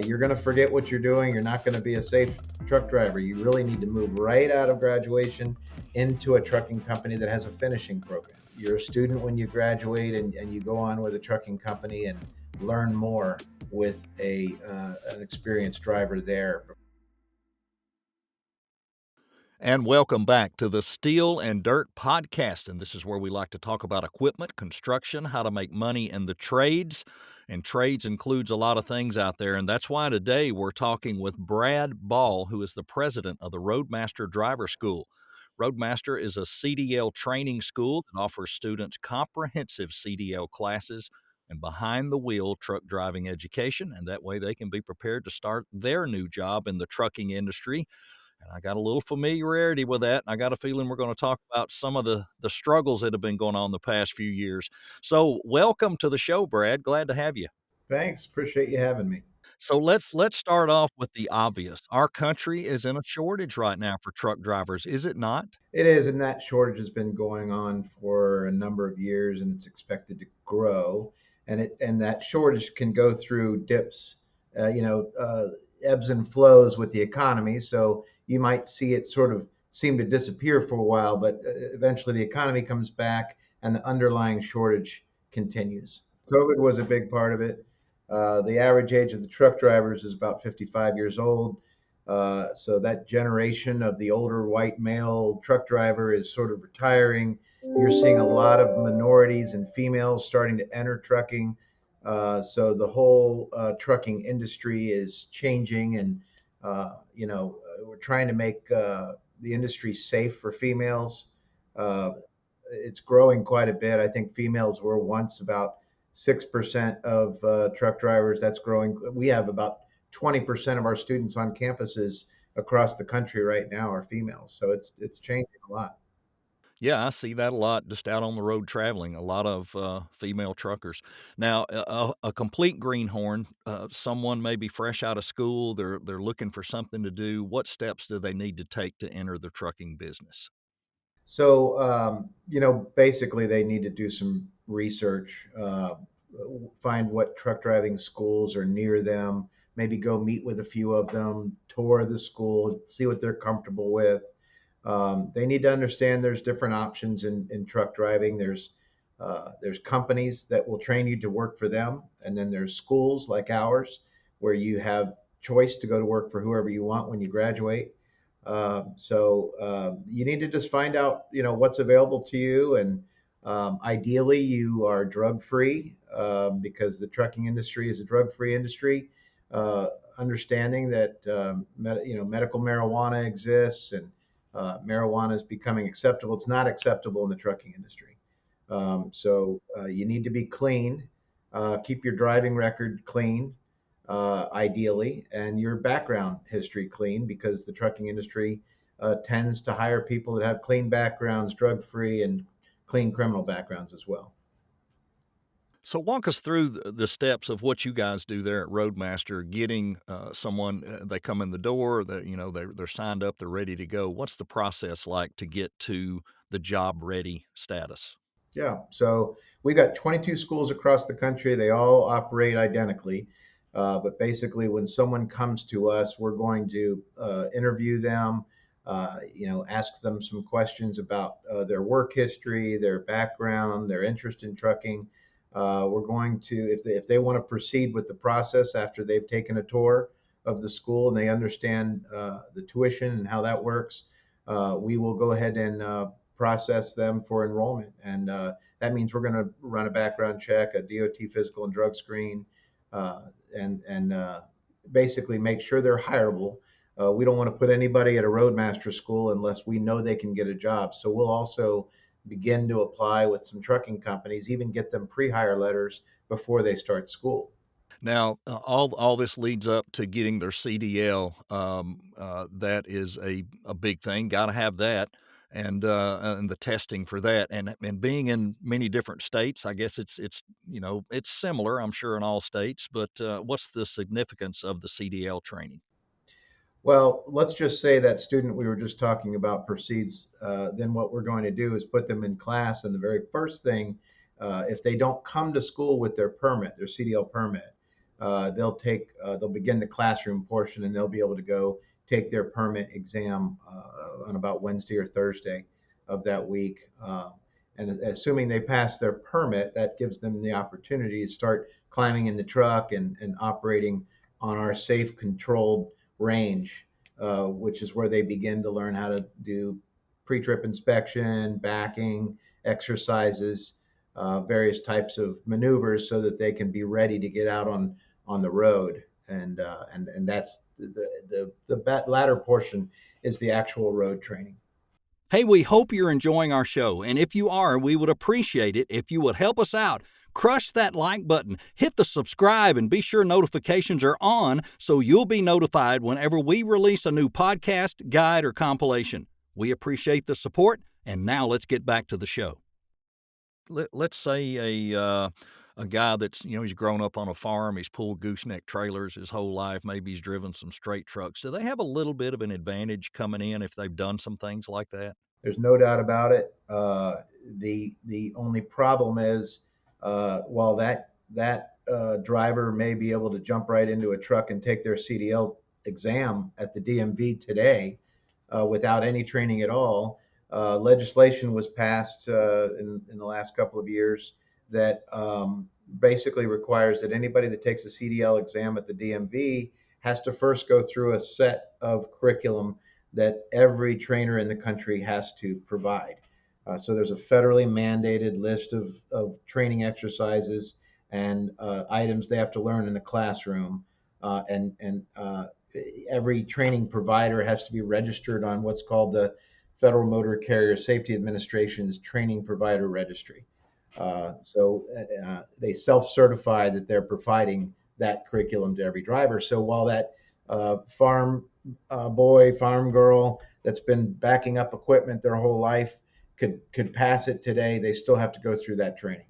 You're going to forget what you're doing. You're not going to be a safe truck driver. You really need to move right out of graduation into a trucking company that has a finishing program. You're a student when you graduate, and you go on with a trucking company and learn more with an experienced driver there. And welcome back to the Steel and Dirt Podcast. And this is where we like to talk about equipment, construction, how to make money in the trades. And trades includes a lot of things out there. And that's why today we're talking with Brad Ball, who is the president of the Roadmaster Driver School. Roadmaster is a CDL training school that offers students comprehensive CDL classes and behind the wheel truck driving education. And that way they can be prepared to start their new job in the trucking industry. And I got a little familiarity with that. And I got a feeling we're going to talk about some of the struggles that have been going on the past few years. So welcome to the show, Brad. Glad to have you. Thanks. Appreciate you having me. So let's start off with the obvious. Our country is in a shortage right now for truck drivers, is it not? It is, and that shortage has been going on for a number of years, and it's expected to grow. And that shortage can go through dips, ebbs and flows with the economy. So you might see it sort of seem to disappear for a while, but eventually the economy comes back, and the underlying shortage continues. COVID was a big part of it. The average age of the truck drivers is about 55 years old. So that generation of the older white male truck driver is sort of retiring. You're seeing a lot of minorities and females starting to enter trucking. So the whole trucking industry is changing, and we're trying to make the industry safe for females. Uh, it's growing quite a bit. I think females were once about 6% of truck drivers. That's growing. We have about 20% of our students on campuses across the country right now are females. So it's changing a lot. Yeah, I see that a lot just out on the road traveling. A lot of female truckers. Now, a complete greenhorn, someone maybe fresh out of school, they're looking for something to do. What steps do they need to take to enter the trucking business? So, basically, they need to do some research, find what truck driving schools are near them, maybe go meet with a few of them, tour the school, see what they're comfortable with. They need to understand there's different options in truck driving. There's companies that will train you to work for them, and then there's schools like ours where you have choice to go to work for whoever you want when you graduate. So you need to just find out, what's available to you, and ideally you are drug free because the trucking industry is a drug free industry. Uh, Understanding that medical marijuana exists, and marijuana is becoming acceptable. It's not acceptable in the trucking industry. So you need to be clean. Keep your driving record clean, ideally, and your background history clean, because the trucking industry tends to hire people that have clean backgrounds, drug free, and clean criminal backgrounds as well. So walk us through the steps of what you guys do there at Roadmaster, getting someone, they come in the door, they're signed up, they're ready to go. What's the process like to get to the job ready status? Yeah. So we've got 22 schools across the country. They all operate identically. But basically, when someone comes to us, we're going to interview them, ask them some questions about their work history, their background, their interest in trucking. We're going to, if they want to proceed with the process after they've taken a tour of the school and they understand the tuition and how that works, we will go ahead and process them for enrollment. And that means we're going to run a background check, a DOT physical and drug screen, and basically make sure they're hireable. We don't want to put anybody at a roadmaster school unless we know they can get a job. So we'll also begin to apply with some trucking companies, even get them pre-hire letters before they start school. Now, all this leads up to getting their CDL. That is a big thing. Got to have that, and the testing for that, and being in many different states. I guess it's similar. I'm sure in all states, but what's the significance of the CDL training? Well, let's just say that student we were just talking about proceeds. Then what we're going to do is put them in class. And the very first thing, if they don't come to school with their permit, their CDL permit, they'll begin the classroom portion, and they'll be able to go take their permit exam on about Wednesday or Thursday of that week. And assuming they pass their permit, that gives them the opportunity to start climbing in the truck and operating on our safe, controlled range, which is where they begin to learn how to do pre-trip inspection, backing, exercises, various types of maneuvers, so that they can be ready to get out on the road. And that's the latter portion is the actual road training. Hey, we hope you're enjoying our show, and if you are, we would appreciate it if you would help us out. Crush that like button, hit the subscribe, and be sure notifications are on so you'll be notified whenever we release a new podcast, guide, or compilation. We appreciate the support, and now let's get back to the show. Let's say a guy that's, he's grown up on a farm, he's pulled gooseneck trailers his whole life, maybe he's driven some straight trucks. Do they have a little bit of an advantage coming in if they've done some things like that? There's no doubt about it. The only problem is, while that driver may be able to jump right into a truck and take their CDL exam at the DMV today, without any training at all. Legislation was passed in the last couple of years that basically requires that anybody that takes a CDL exam at the DMV has to first go through a set of curriculum that every trainer in the country has to provide. So there's a federally mandated list of training exercises and items they have to learn in the classroom. And every training provider has to be registered on what's called the Federal Motor Carrier Safety Administration's Training Provider Registry. So they self-certify that they're providing that curriculum to every driver. So while that farm boy, farm girl that's been backing up equipment their whole life could pass it today, they still have to go through that training.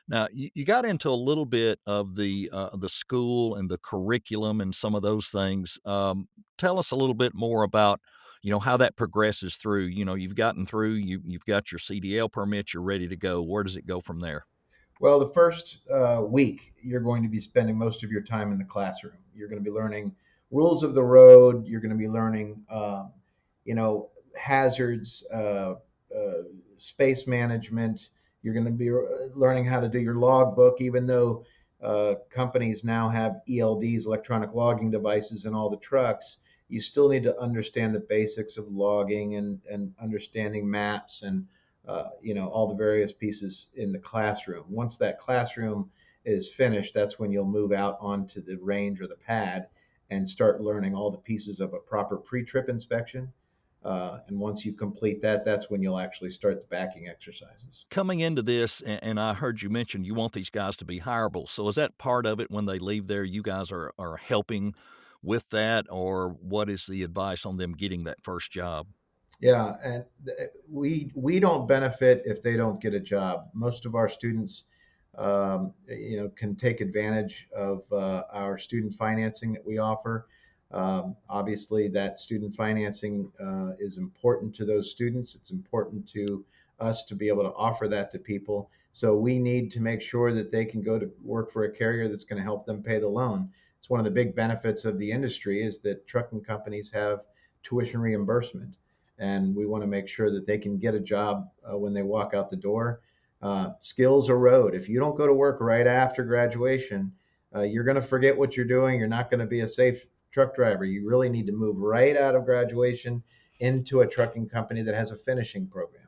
Now, you got into a little bit of the school and the curriculum and some of those things. Tell us a little bit more about, how that progresses through. You've gotten through, you've got your CDL permit, you're ready to go. Where does it go from there? Well, the first week, you're going to be spending most of your time in the classroom. You're going to be learning rules of the road. You're going to be learning, hazards, space management. You're going to be learning how to do your logbook, even though companies now have ELDs, electronic logging devices, in all the trucks. You still need to understand the basics of logging and understanding maps and all the various pieces in the classroom. Once that classroom is finished, that's when you'll move out onto the range or the pad and start learning all the pieces of a proper pre-trip inspection. And once you complete that, that's when you'll actually start the backing exercises. Coming into this, and I heard you mention you want these guys to be hireable. So is that part of it when they leave there? You guys are helping with that, or what is the advice on them getting that first job? Yeah, and we don't benefit if they don't get a job. Most of our students, can take advantage of our student financing that we offer. Obviously, that student financing is important to those students. It's important to us to be able to offer that to people. So we need to make sure that they can go to work for a carrier that's going to help them pay the loan. It's one of the big benefits of the industry is that trucking companies have tuition reimbursement, and we want to make sure that they can get a job when they walk out the door. Skills erode. If you don't go to work right after graduation, you're going to forget what you're doing. You're not going to be a safe truck driver. You really need to move right out of graduation into a trucking company that has a finishing program.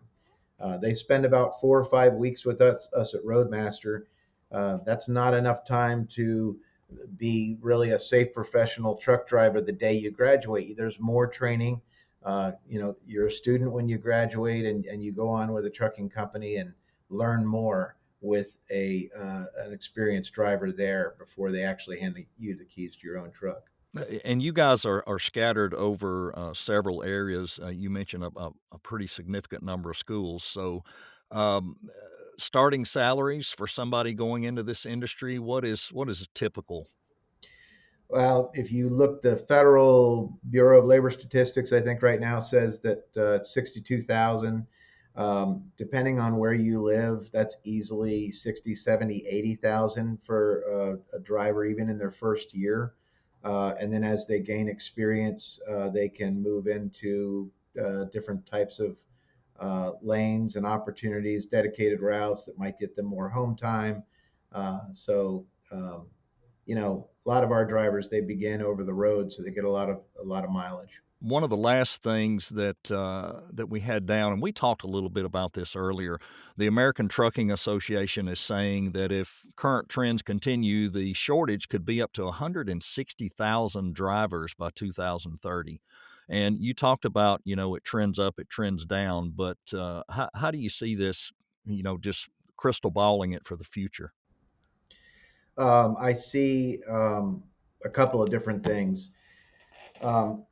They spend about 4 or 5 weeks with us at Roadmaster. That's not enough time to be really a safe professional truck driver the day you graduate. There's more training. You're a student when you graduate, and you go on with a trucking company and learn more with an experienced driver there before they actually hand you the keys to your own truck. And you guys are scattered over several areas. You mentioned a pretty significant number of schools. So, um, starting salaries for somebody going into this industry, what is typical? Well, if you look, the Federal Bureau of Labor Statistics, I think right now says that it's 62,000. Depending on where you live, that's easily 60, 70, 80,000 for a driver, even in their first year. And then as they gain experience, they can move into different types of lanes and opportunities, dedicated routes that might get them more home time. So, a lot of our drivers, they begin over the road, so they get a lot of mileage. One of the last things that we had down, and we talked a little bit about this earlier, the American Trucking Association is saying that if current trends continue, the shortage could be up to 160,000 drivers by 2030. And you talked about, it trends up, it trends down, but how do you see this, just crystal balling it for the future? I see a couple of different things. Um,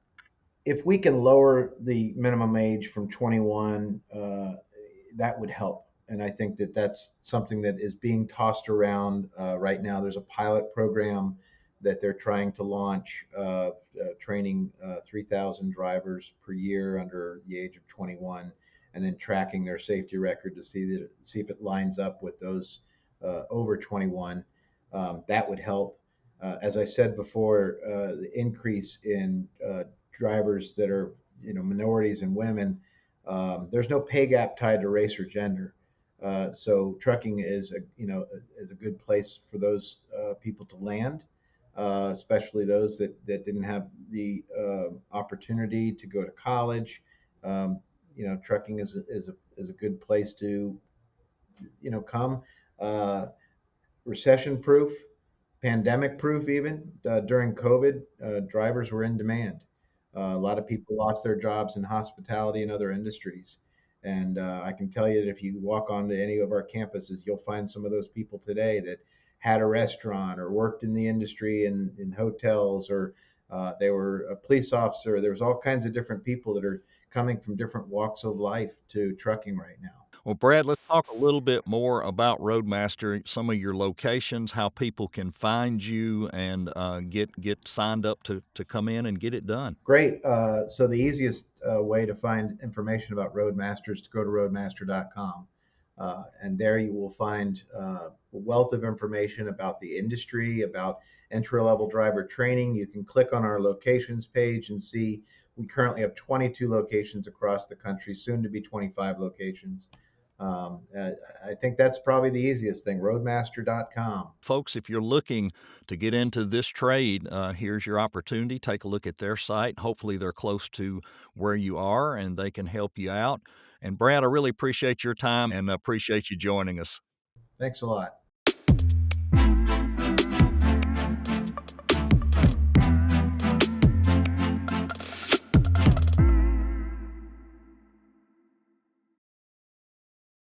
if we can lower the minimum age from 21, that would help. And I think that that's something that is being tossed around right now. There's a pilot program that they're trying to launch, training 3,000 drivers per year under the age of 21, and then tracking their safety record to see if it lines up with those over 21. That would help. As I said before, the increase in drivers that are minorities and women. There's no pay gap tied to race or gender. So trucking is a good place for those people to land, especially those that didn't have the opportunity to go to college. Trucking is a good place to come. Uh, Recession proof, pandemic proof, even during COVID, drivers were in demand. A lot of people lost their jobs in hospitality and other industries. And I can tell you that if you walk onto any of our campuses, you'll find some of those people today that had a restaurant or worked in the industry in hotels, or they were a police officer. There's all kinds of different people that are coming from different walks of life to trucking right now. Well, Brad, let's talk a little bit more about Roadmaster, some of your locations, how people can find you and get signed up to come in and get it done. Great. So the easiest way to find information about Roadmaster is to go to roadmaster.com. And there you will find a wealth of information about the industry, about entry level driver training. You can click on our locations page and see we currently have 22 locations across the country, soon to be 25 locations. I think that's probably the easiest thing, roadmaster.com. Folks, if you're looking to get into this trade, here's your opportunity. Take a look at their site. Hopefully, they're close to where you are and they can help you out. And Brad, I really appreciate your time and appreciate you joining us. Thanks a lot.